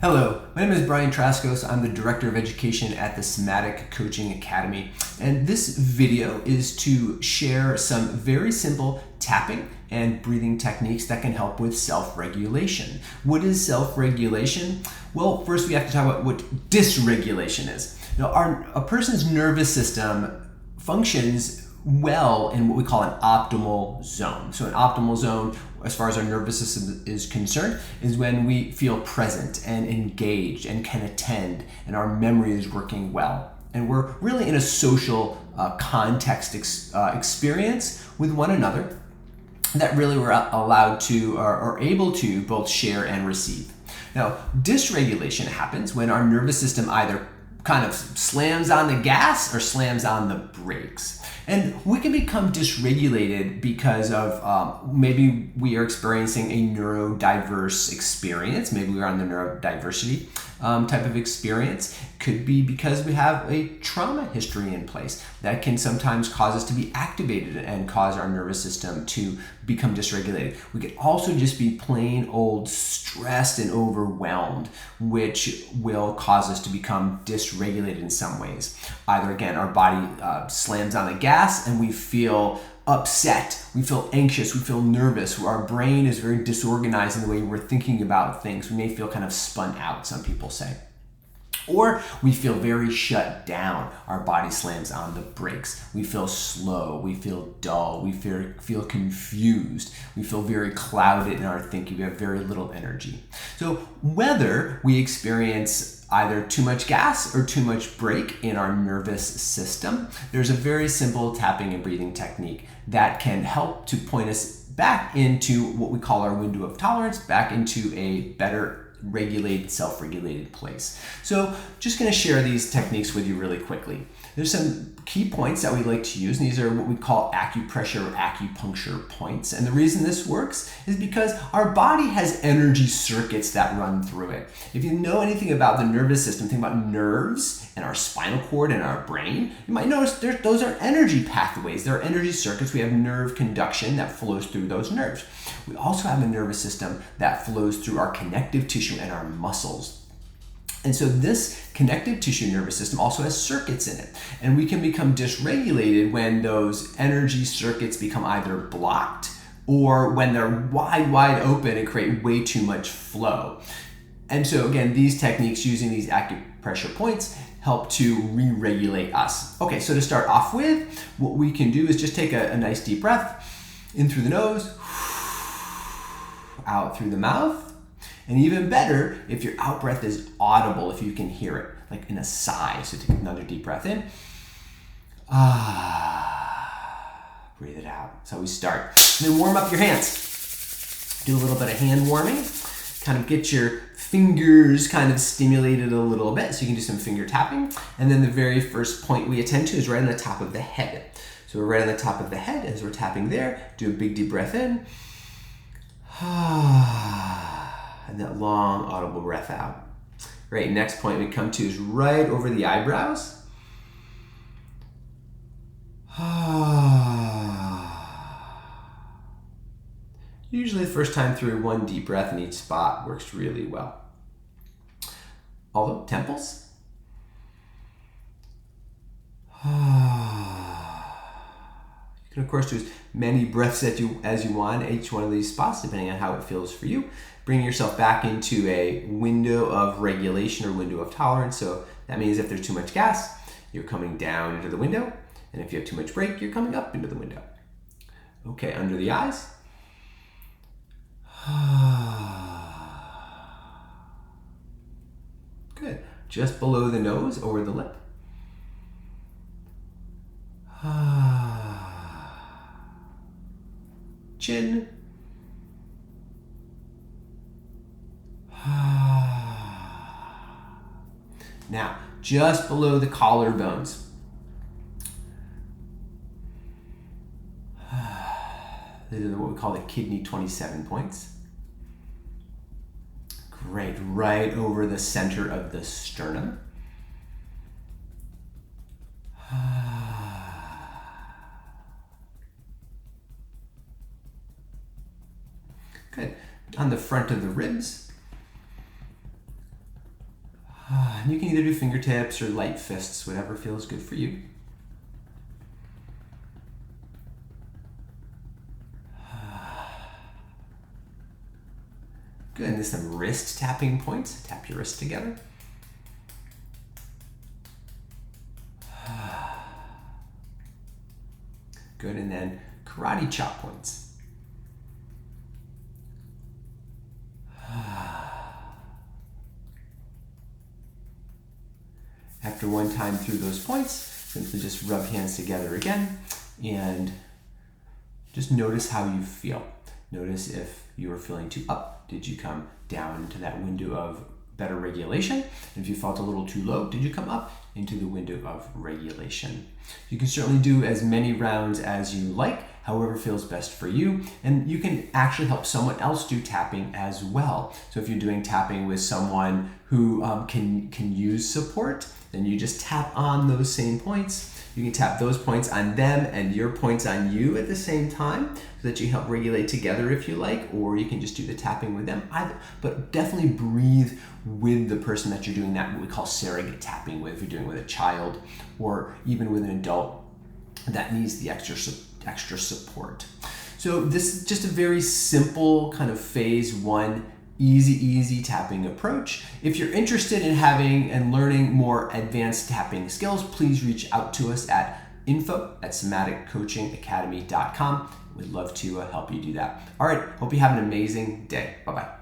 Hello, my name is Brian Trzaskos. I'm the Director of Education at the Somatic Coaching Academy. And this video is to share some very simple tapping and breathing techniques that can help with self-regulation. What is self-regulation? Well, first we have to talk about what dysregulation is. Now, a person's nervous system functions well in what we call an optimal zone. So an optimal zone, as far as our nervous system is concerned, is when we feel present and engaged and can attend and our memory is working well. And we're really in a social context experience with one another that really we're allowed to or able to both share and receive. Now, dysregulation happens when our nervous system either kind of slams on the gas or slams on the brakes. And we can become dysregulated because of maybe we are experiencing a neurodiverse experience. Maybe we're on the neurodiversity type of experience. Could be because we have a trauma history in place that can sometimes cause us to be activated and cause our nervous system to become dysregulated. We could also just be plain old stressed and overwhelmed, which will cause us to become dysregulated in some ways. Either again, our body slams on the gas and we feel upset, we feel anxious, we feel nervous, our brain is very disorganized in the way we're thinking about things. We may feel kind of spun out, some people say. Or we feel very shut down. Our body slams on the brakes. We feel slow, we feel dull, we feel confused, we feel very clouded in our thinking, we have very little energy. So whether we experience either too much gas or too much brake in our nervous system, there's a very simple tapping and breathing technique that can help to point us back into what we call our window of tolerance, back into a better regulated, self-regulated place. So just going to share these techniques with you really quickly. There's some key points that we like to use, and these are what we call acupressure or acupuncture points. And the reason this works is because our body has energy circuits that run through it. If you know anything about the nervous system, think about nerves and our spinal cord and our brain, you might notice those are energy pathways. There are energy circuits. We have nerve conduction that flows through those nerves. We also have a nervous system that flows through our connective tissue and our muscles. And so this connective tissue nervous system also has circuits in it. And we can become dysregulated when those energy circuits become either blocked or when they're wide open and create way too much flow. And so again, these techniques using these acupressure points help to re-regulate us. Okay, so to start off with, what we can do is just take a nice deep breath in through the nose, out through the mouth. And even better, if your out breath is audible, if you can hear it, like in a sigh. So take another deep breath in. Breathe it out. So we start. And then warm up your hands. Do a little bit of hand warming. Kind of get your fingers kind of stimulated a little bit. So you can do some finger tapping. And then the very first point we attend to is right on the top of the head. So we're right on the top of the head as we're tapping there. Do a big deep breath in. And that long audible breath out. Great, next point we come to is right over the eyebrows. Usually the first time through, one deep breath in each spot works really well. Although, temples. You can of course do as many breaths as you want at each one of these spots, depending on how it feels for you. Bring yourself back into a window of regulation or window of tolerance. So that means if there's too much gas, you're coming down into the window. And if you have too much brake, you're coming up into the window. Okay, under the eyes. Good. Just below the nose, over the lip. Chin. Now, just below the collarbones. These are what we call the kidney 27 points. Great, right over the center of the sternum. Good. On the front of the ribs. You can either do fingertips or light fists, whatever feels good for you. Good, and then some wrist tapping points. Tap your wrists together. Good, and then karate chop points. After one time through those points, simply just rub hands together again and just notice how you feel. Notice if you are feeling too up, did you come down into that window of better regulation? And if you felt a little too low, did you come up into the window of regulation? You can certainly do as many rounds as you like, however feels best for you. And you can actually help someone else do tapping as well. So if you're doing tapping with someone who can use support, then you just tap on those same points. You can tap those points on them and your points on you at the same time so that you help regulate together if you like, or you can just do the tapping with them either. But definitely breathe with the person that you're doing that, what we call surrogate tapping with, if you're doing it with a child or even with an adult that needs the extra support. So this is just a very simple kind of phase one easy tapping approach. If you're interested in having and learning more advanced tapping skills, please reach out to us at info@somaticcoachingacademy.com. We'd love to help you do that. All right, hope you have an amazing day. Bye-bye.